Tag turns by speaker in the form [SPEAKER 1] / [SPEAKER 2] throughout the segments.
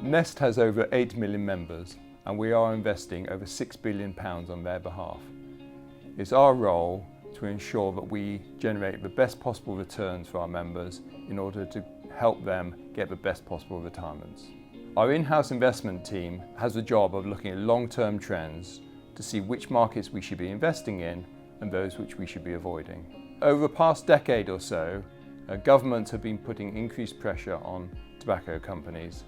[SPEAKER 1] Nest has over 8 million members and we are investing over £6 billion on their behalf. It's our role to ensure that we generate the best possible returns for our members in order to help them get the best possible retirements. Our in-house investment team has the job of looking at long-term trends to see which markets we should be investing in and those which we should be avoiding. Over the past decade or so, governments have been putting increased pressure on tobacco companies.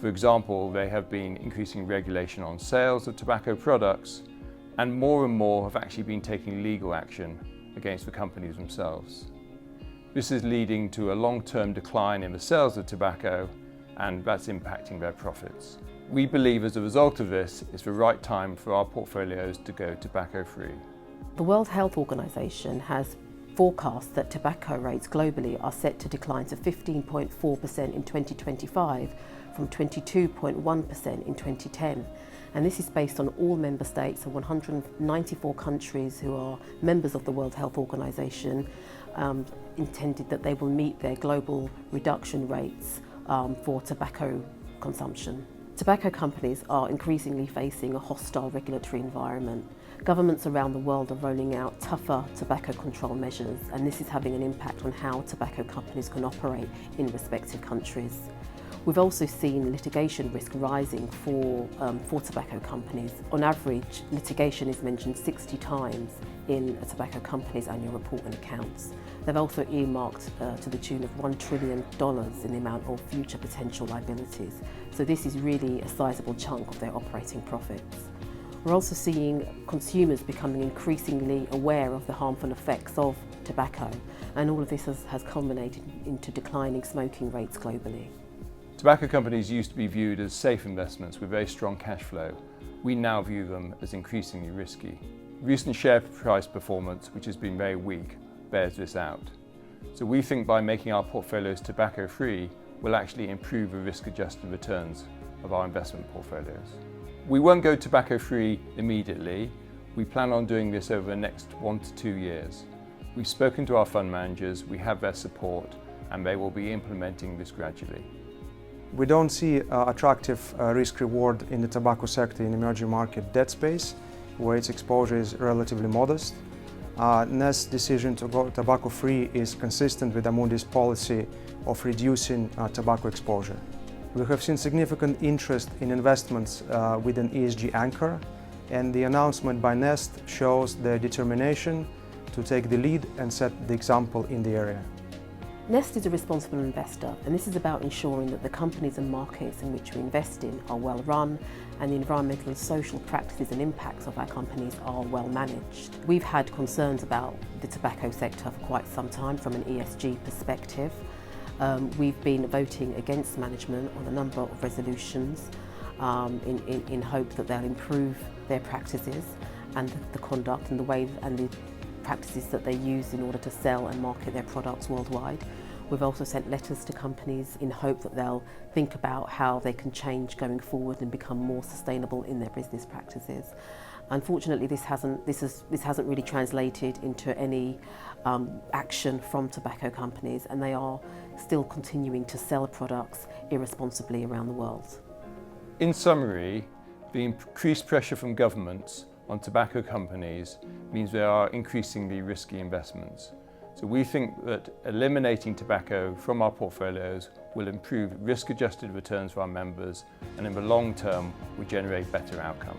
[SPEAKER 1] For example, they have been increasing regulation on sales of tobacco products, and more have actually been taking legal action against the companies themselves. This is leading to a long-term decline in the sales of tobacco, and that's impacting their profits. We believe as a result of this, it's the right time for our portfolios to go tobacco-free.
[SPEAKER 2] The World Health Organization has forecast that tobacco rates globally are set to decline to 15.4% in 2025 from 22.1% in 2010. And this is based on all member states and 194 countries who are members of the World Health Organization intended that they will meet their global reduction rates for tobacco consumption. Tobacco companies are increasingly facing a hostile regulatory environment. Governments around the world are rolling out tougher tobacco control measures, and this is having an impact on how tobacco companies can operate in respective countries. We've also seen litigation risk rising for tobacco companies. On average, litigation is mentioned 60 times in a tobacco company's annual report and accounts. They've also earmarked to the tune of $1 trillion in the amount of future potential liabilities. So this is really a sizable chunk of their operating profits. We're also seeing consumers becoming increasingly aware of the harmful effects of tobacco, and all of this has culminated into declining smoking rates globally.
[SPEAKER 1] Tobacco companies used to be viewed as safe investments with very strong cash flow. We now view them as increasingly risky. Recent share price performance, which has been very weak, bears this out. So we think by making our portfolios tobacco-free, we'll actually improve the risk-adjusted returns of our investment portfolios. We won't go tobacco-free immediately. We plan on doing this over the next 1 to 2 years. We've spoken to our fund managers, we have their support, and they will be implementing this gradually.
[SPEAKER 3] We don't see attractive risk-reward in the tobacco sector in emerging market debt space, where its exposure is relatively modest. Nest's decision to go tobacco-free is consistent with Amundi's policy of reducing tobacco exposure. We have seen significant interest in investments with an ESG anchor, and the announcement by Nest shows their determination to take the lead and set the example in the area.
[SPEAKER 2] Nest is a responsible investor, and this is about ensuring that the companies and markets in which we invest in are well run and the environmental and social practices and impacts of our companies are well managed. We've had concerns about the tobacco sector for quite some time from an ESG perspective. We've been voting against management on a number of resolutions in hope that they'll improve their practices and the conduct and the way and the practices that they use in order to sell and market their products worldwide. We've also sent letters to companies in hope that they'll think about how they can change going forward and become more sustainable in their business practices. Unfortunately, this hasn't really translated into any action from tobacco companies, and they are still continuing to sell products irresponsibly around the world.
[SPEAKER 1] In summary, the increased pressure from governments on tobacco companies means they are increasingly risky investments. So we think that eliminating tobacco from our portfolios will improve risk-adjusted returns for our members, and in the long term will generate better outcomes.